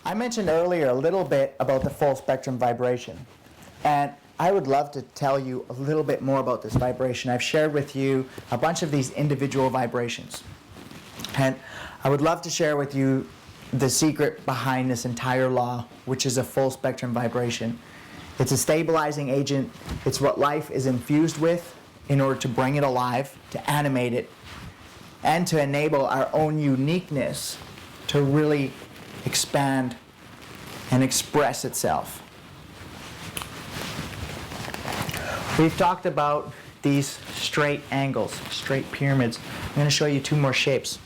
I mentioned earlier a little bit about the full spectrum vibration, and I would love to tell you a little bit more about this vibration. I've shared with you a bunch of these individual vibrations, and I would love to share with you the secret behind this entire law, which is a full spectrum vibration. It's a stabilizing agent. It's what life is infused with in order to bring it alive, to animate it, and to enable our own uniqueness to really expand and express itself. We've talked about these straight angles, straight pyramids. I'm going to show you two more shapes.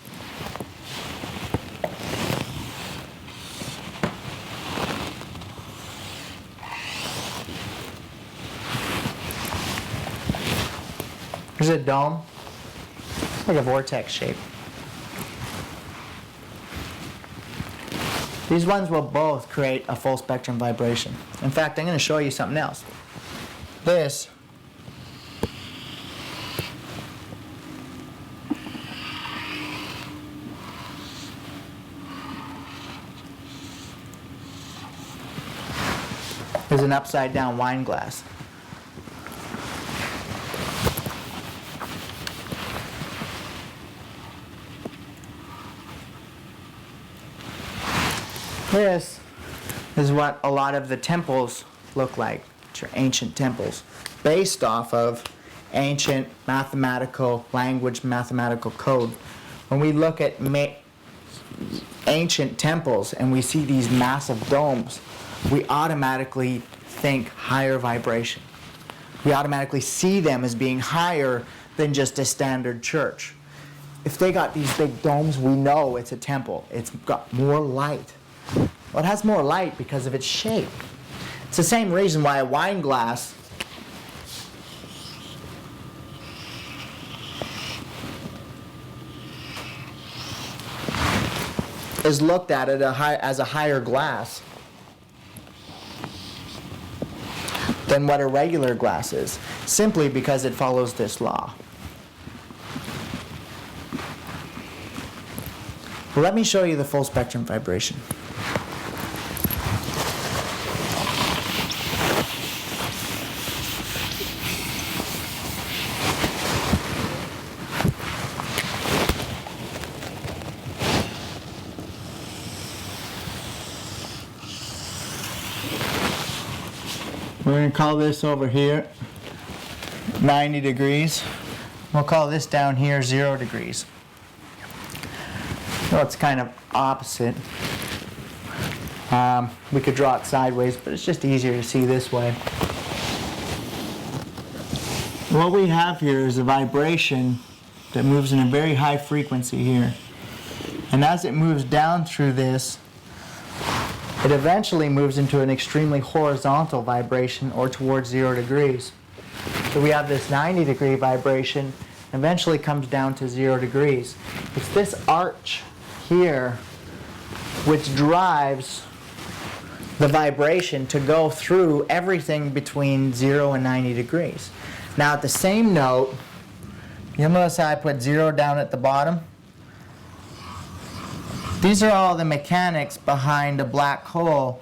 There's a dome, like a vortex shape. These ones will both create a full spectrum vibration. In fact, I'm going to show you something else. This is an upside down wine glass. This is what a lot of the temples look like, which are ancient temples, based off of ancient mathematical language, mathematical code. When we look at ancient temples and we see these massive domes, we automatically think higher vibration. We automatically see them as being higher than just a standard church. If they got these big domes, we know it's a temple. It's got more light. Well, it has more light because of its shape. It's the same reason why a wine glass is looked at as a higher glass than what a regular glass is, simply because it follows this law. Let me show you the full spectrum vibration. We're going to call this over here 90 degrees. We'll call this down here 0 degrees. Well, it's kind of opposite. We could draw it sideways, but it's just easier to see this way. What we have here is a vibration that moves in a very high frequency here. And as it moves down through this, it eventually moves into an extremely horizontal vibration, or towards 0 degrees. So we have this 90-degree vibration, eventually comes down to 0 degrees. It's this arch here which drives the vibration to go through everything between 0 and 90 degrees. Now at the same note, you'll notice how I put 0 down at the bottom? These are all the mechanics behind a black hole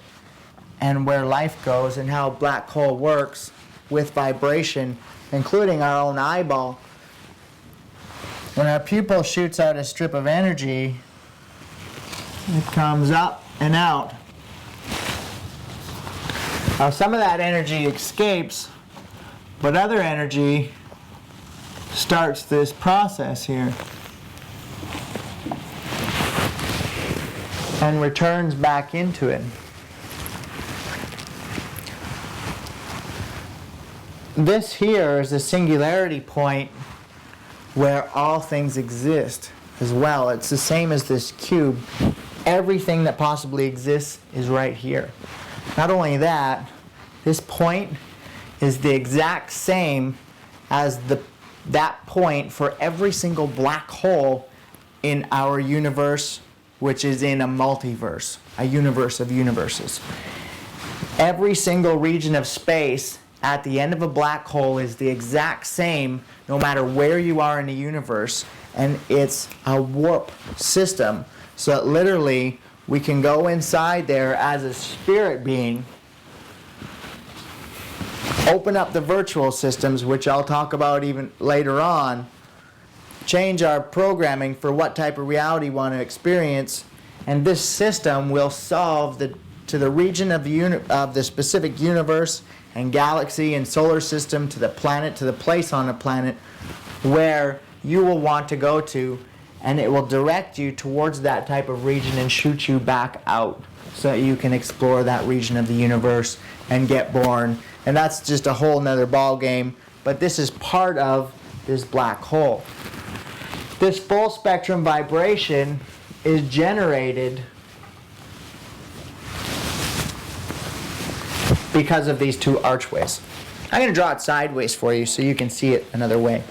and where life goes and how a black hole works with vibration, including our own eyeball. When our pupil shoots out a strip of energy, it comes up and out. Now some of that energy escapes, but other energy starts this process here and returns back into it. This here is a singularity point where all things exist as well. It's the same as this cube. Everything that possibly exists is right here. Not only that, this point is the exact same as that point for every single black hole in our universe, which is in a multiverse, a universe of universes. Every single region of space at the end of a black hole is the exact same no matter where you are in the universe, and it's a warp system. So that literally we can go inside there as a spirit being, open up the virtual systems, which I'll talk about even later on, change our programming for what type of reality we want to experience, and this system will solve to the region of the specific universe and galaxy and solar system, to the planet, to the place on the planet where you will want to go to, and it will direct you towards that type of region and shoot you back out so that you can explore that region of the universe and get born. And that's just a whole nother ball game, but this is part of this black hole. This full spectrum vibration is generated because of these two archways. I'm going to draw it sideways for you so you can see it another way.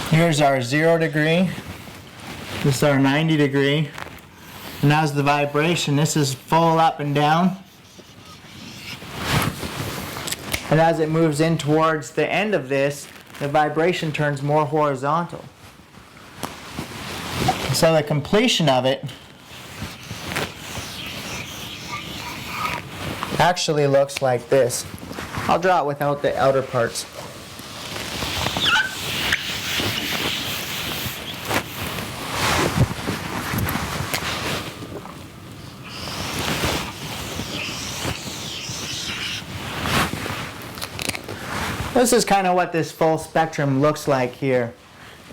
Here's our 0 degree, this is our 90 degree, and as the vibration, this is full up and down, and as it moves in towards the end of this, the vibration turns more horizontal. So the completion of it actually looks like this. I'll draw it without the outer parts. This is kind of what this full spectrum looks like here.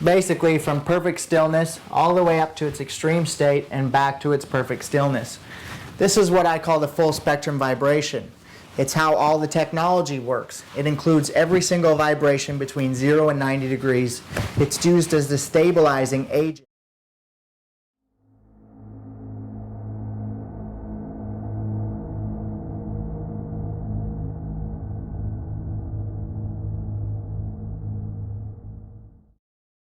Basically from perfect stillness all the way up to its extreme state and back to its perfect stillness. This is what I call the full spectrum vibration. It's how all the technology works. It includes every single vibration between 0 and 90 degrees. It's used as the stabilizing agent.